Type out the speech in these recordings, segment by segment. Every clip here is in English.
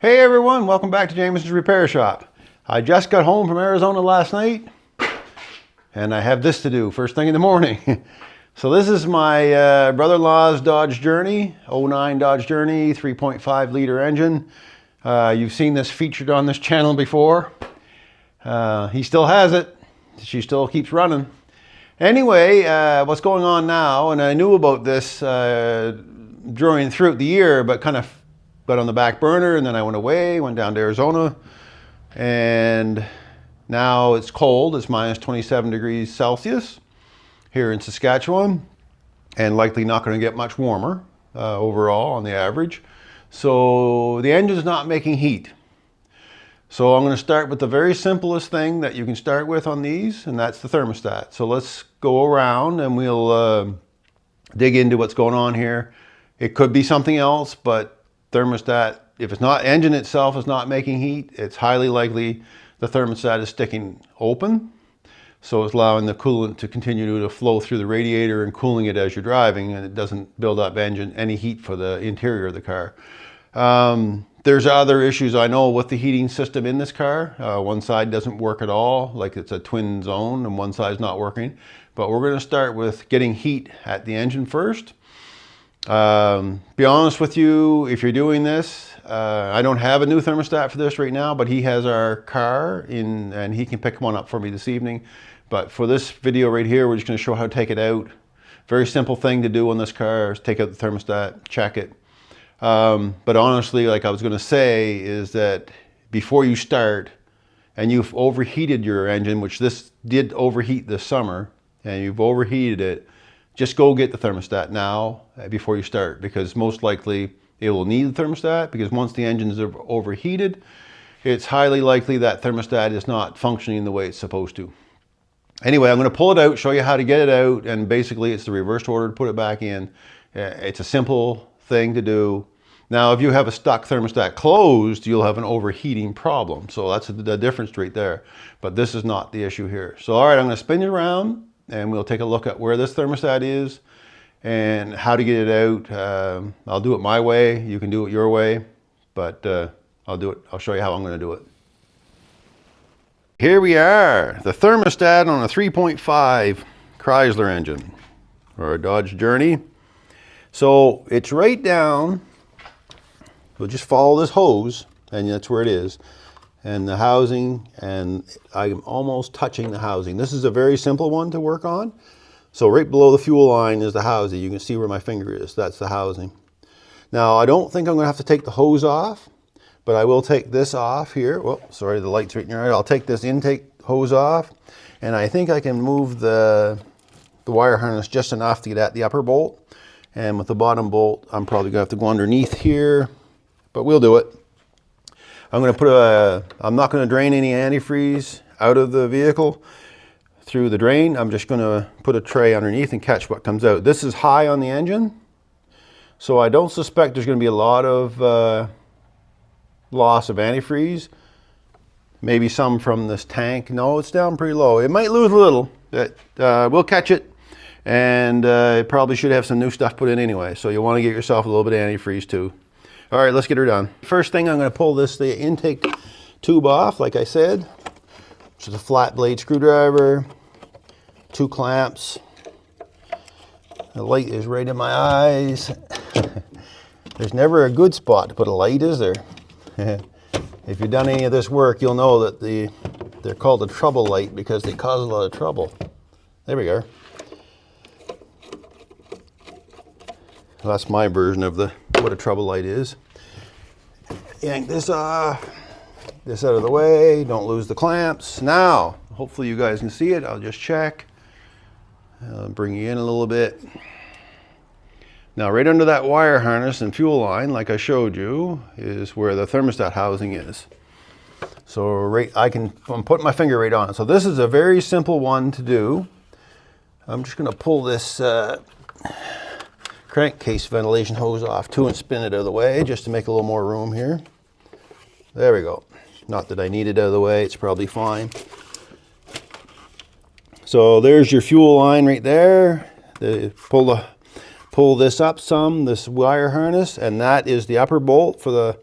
Hey everyone, welcome back to Jameson's Repair Shop. I just got home from Arizona last night and I have this to do first thing in the morning. So this is my brother-in-law's Dodge Journey, 09 Dodge Journey, 3.5 liter engine. You've seen this featured on this channel before. He still has it. She still keeps running. Anyway, what's going on now, and I knew about this throughout the year, but kind of got on the back burner, and then I went away, went down to Arizona, and now it's cold. It's minus 27 degrees Celsius here in Saskatchewan, and likely not going to get much warmer overall on the average. So the engine's not making heat. So I'm going to start with the very simplest thing that you can start with on these, and that's the thermostat. So let's go around and we'll dig into what's going on here. It could be something else, but thermostat, if it's not, engine itself is not making heat, it's highly likely the thermostat is sticking open. So it's allowing the coolant to continue to flow through the radiator and cooling it as you're driving, and it doesn't build up any heat for the interior of the car. There's other issues I know with the heating system in this car. One side doesn't work at all, like it's a twin zone, and one side's not working. But we're going to start with getting heat at the engine first. Be honest with you, if you're doing this, I don't have a new thermostat for this right now, but he has our car and he can pick one up for me this evening. But for this video right here, we're just going to show how to take it out. Very simple thing to do on this car is take out the thermostat, check it. But honestly, like I was going to say, is that before you start and you've overheated your engine, which this did overheat this summer, and you've overheated it, just go get the thermostat now before you start, because most likely it will need the thermostat, because once the engine is overheated, it's highly likely that thermostat is not functioning the way it's supposed to. Anyway, I'm going to pull it out, show you how to get it out, and basically it's the reverse order to put it back in. It's a simple thing to do. Now, if you have a stock thermostat closed, you'll have an overheating problem. So that's the difference right there. But this is not the issue here. So all right, I'm going to spin you around, and we'll take a look at where this thermostat is and how to get it out. I'll do it my way. You can do it your way, but I'll show you how I'm going to do it. Here we are, the thermostat on a 3.5 Chrysler engine or a Dodge Journey. So it's right down. We'll just follow this hose, and that's where it is. And the housing, and I'm almost touching the housing. This is a very simple one to work on. So right below the fuel line is the housing. You can see where my finger is. That's the housing. Now, I don't think I'm going to have to take the hose off, but I will take this off here. Well, sorry, the light's right in your eye. I'll take this intake hose off, and I think I can move the wire harness just enough to get at the upper bolt. And with the bottom bolt, I'm probably going to have to go underneath here, but we'll do it. I'm going to I'm not going to drain any antifreeze out of the vehicle through the drain. I'm just going to put a tray underneath and catch what comes out. This is high on the engine, so I don't suspect there's going to be a lot of loss of antifreeze. Maybe some from this tank. No, it's down pretty low. It might lose a little, but we'll catch it, and it probably should have some new stuff put in anyway, so you want to get yourself a little bit of antifreeze too. All right, let's get her done. First thing, I'm going to pull the intake tube off, like I said, which is a flat blade screwdriver, 2 clamps. The light is right in my eyes. There's never a good spot to put a light, is there? If you've done any of this work, you'll know that they're called a trouble light because they cause a lot of trouble. There we are. Well, that's my version of what a trouble light is. Yank this off, this out of the way, don't lose the clamps. Now, hopefully you guys can see it. I'll just check. I'll bring you in a little bit. Now, right under that wire harness and fuel line, like I showed you, is where the thermostat housing is. So I'm putting my finger right on it. So this is a very simple one to do. I'm just going to pull this crankcase ventilation hose off too and spin it out of the way just to make a little more room here. There we go. Not that I need it out of the way, it's probably fine. So there's your fuel line right there. Pull this up some, this wire harness, and that is the upper bolt for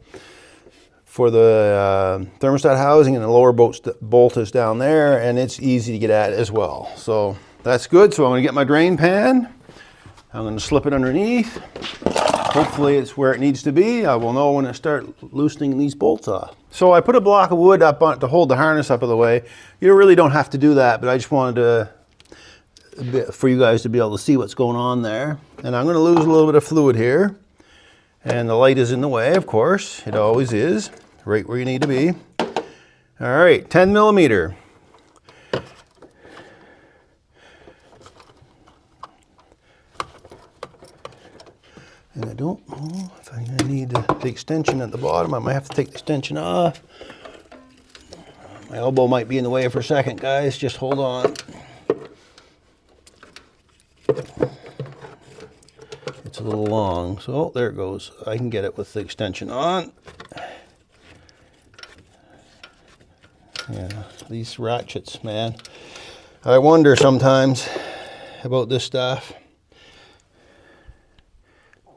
for the thermostat housing, and the lower bolt is down there, and it's easy to get at as well. So that's good. So I'm going to get my drain pan. I'm going to slip it underneath. Hopefully it's where it needs to be. I will know when I start loosening these bolts off. So I put a block of wood up on it to hold the harness up of the way. You really don't have to do that, but I just wanted to, for you guys to be able to see what's going on there. And I'm going to lose a little bit of fluid here. And the light is in the way, of course. It always is, right where you need to be. All right, 10 millimeter. And I don't know if I'm gonna need the extension at the bottom. I might have to take the extension off. My elbow might be in the way for a second, guys. Just hold on. It's a little long, so there it goes. I can get it with the extension on. Yeah, these ratchets, man. I wonder sometimes about this stuff.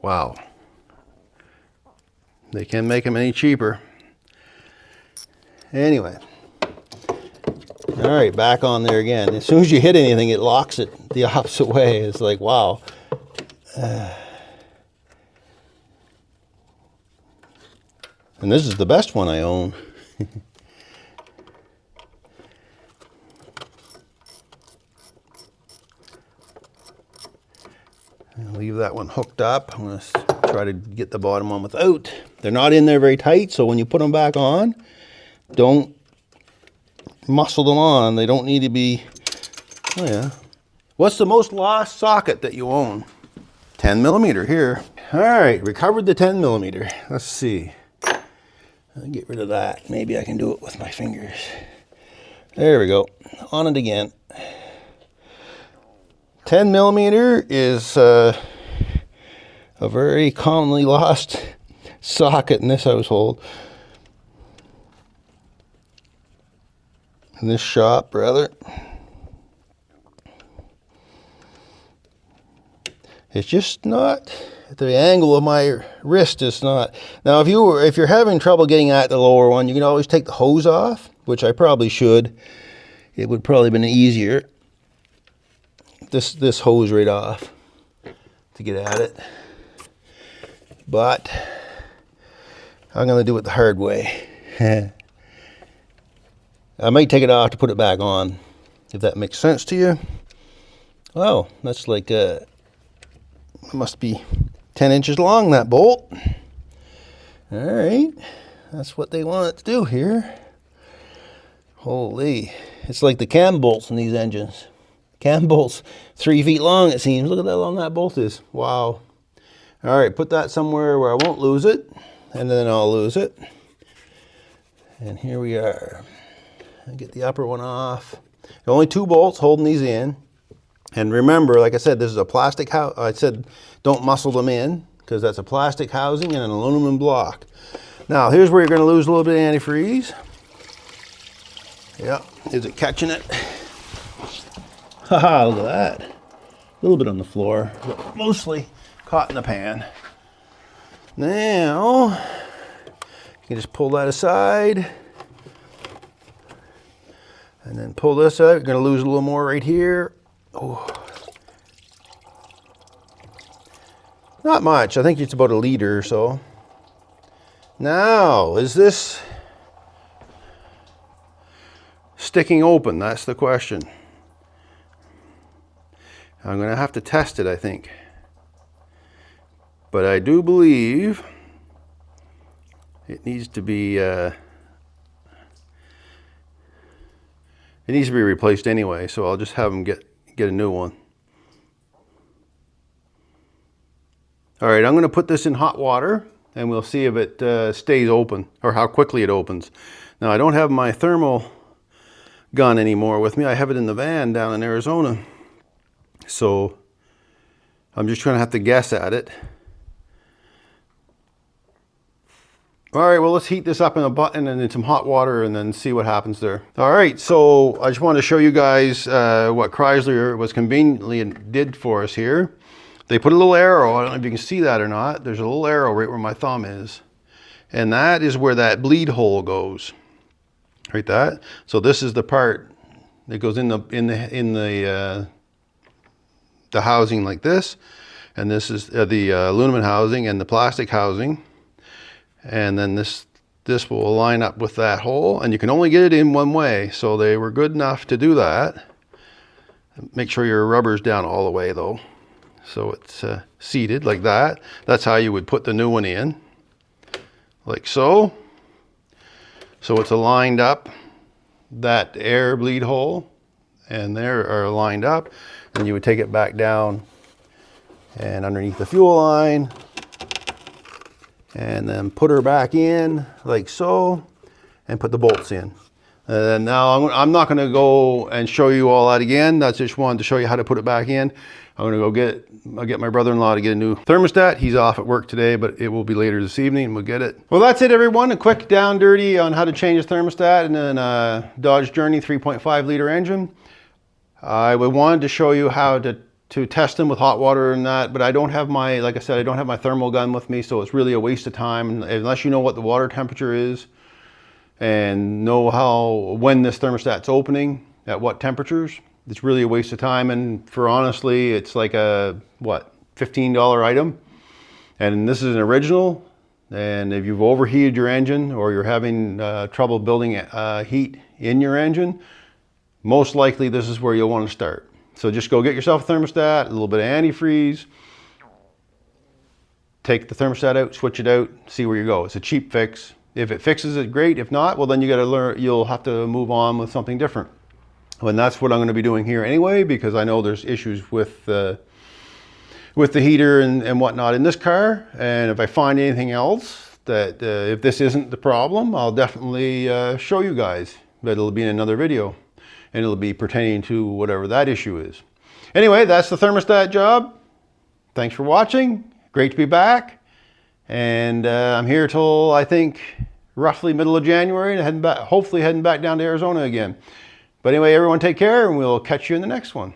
Wow. They can make them any cheaper. Anyway. All right, back on there again. As soon as you hit anything, it locks it the opposite way. It's like, wow. And this is the best one I own. I'll leave that one hooked up. I'm going to try to get the bottom one without. They're not in there very tight, so when you put them back on, don't muscle them on. They don't need to be, oh yeah. What's the most lost socket that you own? 10 millimeter here. All right, recovered the 10 millimeter. Let's see. I'll get rid of that. Maybe I can do it with my fingers. There we go. On it again. 10 millimeter is a very commonly lost socket in this household. In this shop, rather. It's just not, the angle of my wrist is not. Now if you're having trouble getting at the lower one, you can always take the hose off, which I probably should. It would probably have been easier. This hose right off to get at it. But I'm gonna do it the hard way. I might take it off to put it back on, if that makes sense to you. Oh, that's like it must be 10 inches long, that bolt. All right, that's what they want it to do here. Holy, it's like the cam bolts in these engines. Cam bolts, 3 feet long it seems. Look at how long that bolt is. Wow. All right, put that somewhere where I won't lose it, and then I'll lose it. And here we are. I get the upper one off. Only 2 bolts holding these in. And remember, like I said, this is a plastic house. I said don't muscle them in, because that's a plastic housing and an aluminum block. Now, here's where you're going to lose a little bit of antifreeze. Yep, is it catching it? Haha, look at that. A little bit on the floor, but mostly caught in the pan. Now, you can just pull that aside. And then pull this out. You're going to lose a little more right here. Oh. Not much. I think it's about a liter or so. Now, is this sticking open? That's the question. I'm going to have to test it, I think. But I do believe it needs to be replaced anyway, so I'll just have them get a new one. All right, I'm going to put this in hot water and we'll see if it stays open or how quickly it opens. Now, I don't have my thermal gun anymore with me. I have it in the van down in Arizona. So I'm just going to have to guess at it. All right, well, let's heat this up in a button and in some hot water and then see what happens there. All right, so I just wanted to show you guys what Chrysler was conveniently did for us here. They put a little arrow, I don't know if you can see that or not. There's a little arrow right where my thumb is. And that is where that bleed hole goes. Right, that. So this is the part that goes in the housing like this, and this is the aluminum housing and the plastic housing, and then this will line up with that hole, and you can only get it in one way. So they were good enough to do that. Make sure your rubber's down all the way though, so it's seated like that. That's how you would put the new one in, like so. So it's aligned up, that air bleed hole and there are lined up, and you would take it back down and underneath the fuel line, and then put her back in like so, and put the bolts in. And now I'm not going to go and show you all that again. That's just wanted to show you how to put it back in. I'm going to go get my brother-in-law to get a new thermostat. He's off at work today, but it will be later this evening and we'll get it. Well, that's it everyone. A quick down dirty on how to change the thermostat in a Dodge Journey 3.5 liter engine. I wanted to show you how to test them with hot water and that, but I don't have my, like I said, I don't have my thermal gun with me, so it's really a waste of time unless you know what the water temperature is and know when this thermostat's opening, at what temperatures. It's really a waste of time, and for honestly, it's like a, what, $15 item. And this is an original, and if you've overheated your engine or you're having trouble building heat in your engine, most likely this is where you'll want to start. So just go get yourself a thermostat, a little bit of antifreeze, take the thermostat out, switch it out, see where you go. It's a cheap fix. If it fixes it, great. If not, well then you'll have to move on with something different. And that's what I'm going to be doing here anyway, because I know there's issues with the heater and whatnot in this car. And if I find anything else that if this isn't the problem, I'll definitely show you guys. But it'll be in another video, and it'll be pertaining to whatever that issue is. Anyway, that's the thermostat job. Thanks for watching. Great to be back. And I'm here till I think roughly middle of January, and hopefully heading back down to Arizona again. But anyway, everyone take care, and we'll catch you in the next one.